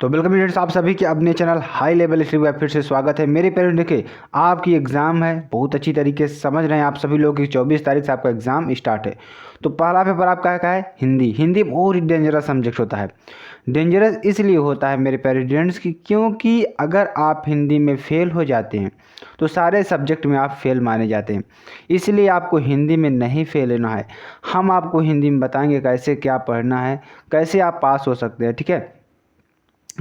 तो welcome students, आप सभी के अपने चैनल हाई लेवल स्टडी में फिर से स्वागत है। मेरे पेरेंट्स देखिए, आपकी एग्ज़ाम है, बहुत अच्छी तरीके से समझ रहे हैं आप सभी लोग कि 24 तारीख से आपका एग्ज़ाम स्टार्ट है। तो पहला पेपर आपका क्या है? हिंदी। हिंदी बहुत ही डेंजरस सब्जेक्ट होता है। डेंजरस इसलिए होता है मेरे पेरेंट्स की, क्योंकि अगर आप हिंदी में फेल हो जाते हैं तो सारे सब्जेक्ट में आप फेल माने जाते हैं। इसलिए आपको हिंदी में नहीं फेल होना है। हम आपको हिंदी में बताएंगे कैसे क्या पढ़ना है, कैसे आप पास हो सकते हैं। ठीक है,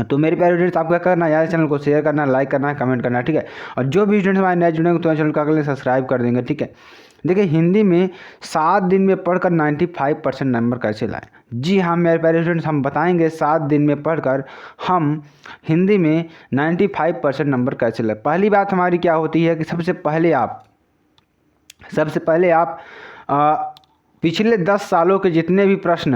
तो मेरे प्यारे स्टूडेंट्स, आपको क्या करना है, यार चैनल को शेयर करना, लाइक करना, कमेंट करना। ठीक है, और जो भी स्टूडेंट्स हमारे नए जुड़ेंगे तो चैनल को अगले सब्सक्राइब कर देंगे। ठीक है, देखिए हिंदी में 7 दिन में पढ़कर 95% नंबर कैसे लाएं। जी हाँ मेरे प्यारे स्टूडेंट्स, हम बताएंगे 7 दिन में पढ़कर हम हिंदी में 95% नंबर कैसे लाएं। पहली बात हमारी क्या होती है कि सबसे पहले आप पिछले 10 सालों के जितने भी प्रश्न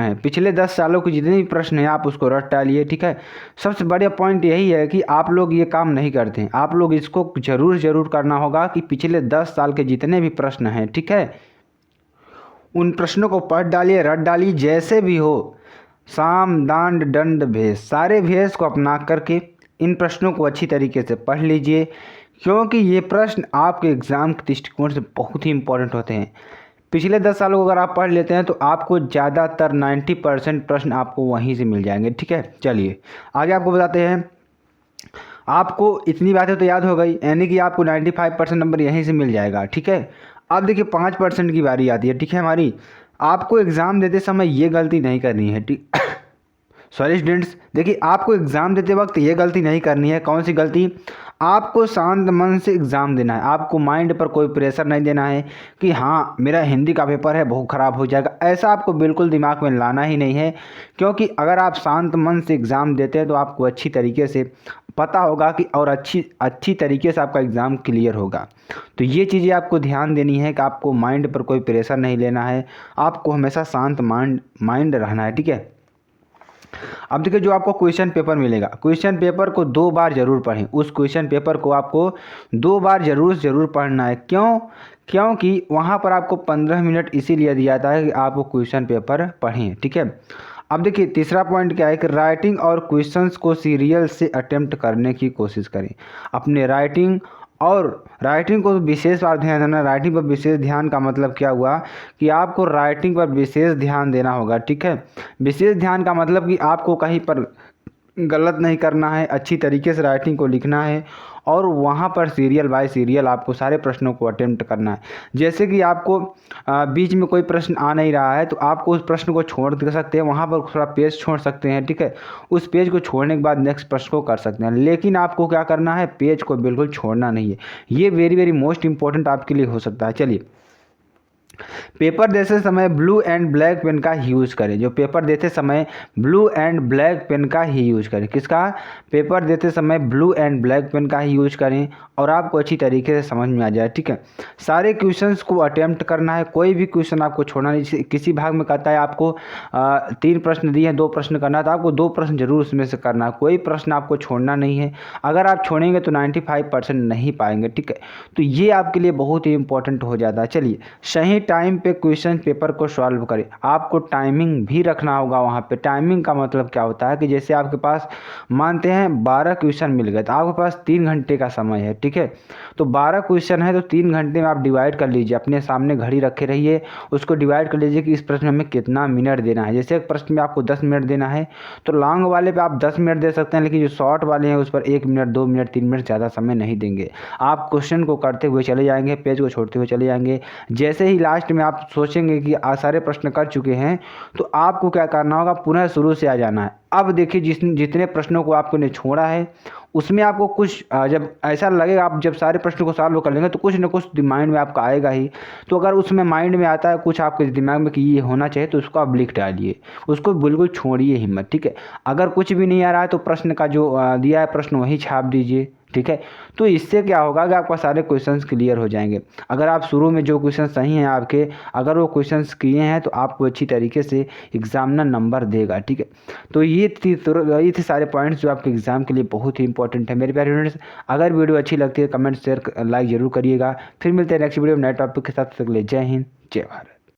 हैं, आप उसको रट डालिए। ठीक है, सबसे बड़ा पॉइंट यही है कि आप लोग ये काम नहीं करते हैं। आप लोग इसको ज़रूर करना होगा कि पिछले 10 साल के जितने भी प्रश्न हैं, ठीक है, उन प्रश्नों को पढ़ डालिए, रट डालिए, जैसे भी हो। साम दांड दंड भेष, सारे भेष को अपना करके इन प्रश्नों को अच्छी तरीके से पढ़ लीजिए, क्योंकि ये प्रश्न आपके एग्ज़ाम के दृष्टिकोण से बहुत ही इंपॉर्टेंट होते हैं। पिछले 10 सालों को अगर आप पढ़ लेते हैं तो आपको ज़्यादातर 90% प्रश्न आपको वहीं से मिल जाएंगे। ठीक है, चलिए आगे आपको बताते हैं। आपको इतनी बातें तो याद हो गई, यानी कि आपको 95% नंबर यहीं से मिल जाएगा। ठीक है, अब देखिए 5% की बारी आती है। ठीक है, हमारी आपको एग्ज़ाम देते समय ये गलती नहीं करनी है। ठीक सॉरी स्टूडेंट्स, देखिए आपको एग्ज़ाम देते वक्त ये गलती नहीं करनी है। कौन सी गलती? आपको शांत मन से एग्ज़ाम देना है। आपको माइंड पर कोई प्रेशर नहीं देना है कि हाँ मेरा हिंदी का पेपर है, बहुत ख़राब हो जाएगा। ऐसा आपको बिल्कुल दिमाग में लाना ही नहीं है, क्योंकि अगर आप शांत मन से एग्ज़ाम देते हैं तो आपको अच्छी तरीके से पता होगा कि और अच्छी तरीके से आपका एग्ज़ाम क्लियर होगा। तो ये चीज़ें आपको ध्यान देनी है कि आपको माइंड पर कोई प्रेशर नहीं लेना है, आपको हमेशा शांत माइंड रहना है। ठीक है, अब देखिए जो आपको क्वेश्चन पेपर मिलेगा, क्वेश्चन पेपर को 2 बार जरूर पढ़ें। उस क्वेश्चन पेपर को आपको 2 बार जरूर पढ़ना है। क्योंकि वहाँ पर आपको 15 मिनट इसीलिए दिया जाता है कि आप वो क्वेश्चन पेपर पढ़ें। ठीक है, अब देखिए तीसरा पॉइंट क्या है कि राइटिंग और क्वेश्चंस को सीरियल से अटेम्प्ट करने की कोशिश करें। अपने राइटिंग को विशेष बार ध्यान देना। राइटिंग पर विशेष ध्यान का मतलब क्या हुआ कि आपको राइटिंग पर विशेष ध्यान देना होगा। ठीक है, विशेष ध्यान का मतलब कि आपको कहीं पर गलत नहीं करना है, अच्छी तरीके से राइटिंग को लिखना है और वहाँ पर सीरियल बाय सीरियल आपको सारे प्रश्नों को अटेम्प्ट करना है। जैसे कि आपको बीच में कोई प्रश्न आ नहीं रहा है तो आपको उस प्रश्न को छोड़ सकते हैं, वहाँ पर थोड़ा पेज छोड़ सकते हैं। ठीक है, उस पेज को छोड़ने के बाद नेक्स्ट प्रश्न को कर सकते हैं, लेकिन आपको क्या करना है, पेज को बिल्कुल छोड़ना नहीं है। ये वेरी मोस्ट इंपॉर्टेंट आपके लिए हो सकता है। चलिए, पेपर देते समय ब्लू एंड ब्लैक पेन का ही यूज़ करें। जो पेपर देते समय ब्लू एंड ब्लैक पेन का ही यूज़ करें। किसका? पेपर देते समय ब्लू एंड ब्लैक पेन का ही यूज़ करें और आपको अच्छी तरीके से समझ में आ जाए। ठीक है, सारे क्वेश्चंस को अटेम्प्ट करना है, कोई भी क्वेश्चन आपको छोड़ना नहीं। किसी भाग में कहता है आपको 3 प्रश्न दिए हैं, 2 प्रश्न करना, तो आपको 2 प्रश्न जरूर उसमें से करना है, कोई प्रश्न आपको छोड़ना नहीं है। अगर आप छोड़ेंगे तो 95% नहीं पाएंगे। ठीक है, तो ये आपके लिए बहुत ही इंपॉर्टेंट हो जाता है। चलिए, सही टाइम पे क्वेश्चन पेपर को सॉल्व करें। आपको टाइमिंग भी रखना होगा वहाँ पे। टाइमिंग का मतलब क्या होता है कि जैसे आपके पास मानते हैं 12 क्वेश्चन मिल गए तो आपके पास 3 घंटे का समय है। ठीक है, तो 12 क्वेश्चन है तो 3 घंटे में आप डिवाइड कर लीजिए। अपने सामने घड़ी रखे रहिए, उसको डिवाइड कर लीजिए कि इस प्रश्न में कितना मिनट देना है। जैसे एक प्रश्न में आपको 10 मिनट देना है तो लॉन्ग वाले पे आप 10 मिनट दे सकते हैं, लेकिन जो शॉर्ट वाले हैं उस पर 1 मिनट, 2 मिनट, 3 मिनट ज़्यादा समय नहीं देंगे। आप क्वेश्चन को करते हुए चले जाएंगे, पेज को छोड़ते हुए चले जाएंगे। जैसे ही लास्ट में आप सोचेंगे कि सारे प्रश्न कर चुके हैं तो आपको क्या करना होगा, पुनः शुरू से आ जाना है। अब देखिए जितने प्रश्नों को आपने छोड़ा है उसमें आपको कुछ जब ऐसा लगेगा, आप जब सारे प्रश्नों को सॉल्व कर लेंगे तो कुछ ना कुछ माइंड में आपका आएगा ही। तो अगर उसमें माइंड में आता है कुछ आपके दिमाग में कि ये होना चाहिए तो उसको आप लिख डालिए, उसको बिल्कुल छोड़िए हिम्मत। ठीक है, अगर कुछ भी नहीं आ रहा है तो प्रश्न का जो दिया है प्रश्न वही छाप दीजिए। ठीक है, तो इससे क्या होगा कि आपका सारे क्वेश्चंस क्लियर हो जाएंगे। अगर आप शुरू में जो क्वेश्चन सही हैं आपके, अगर वो क्वेश्चंस किए हैं तो आपको अच्छी तरीके से एग्जामिनर नंबर देगा। ठीक है, तो ये थे सारे पॉइंट्स जो आपके एग्जाम के लिए बहुत ही इंपॉर्टेंट है। मेरे प्यारे स्टूडेंट्स, अगर वीडियो अच्छी लगती है कमेंट शेयर लाइक जरूर करिएगा। फिर मिलते हैं नेक्स्ट वीडियो में नए टॉपिक के साथ। तक के लिए जय हिंद, जय भारत।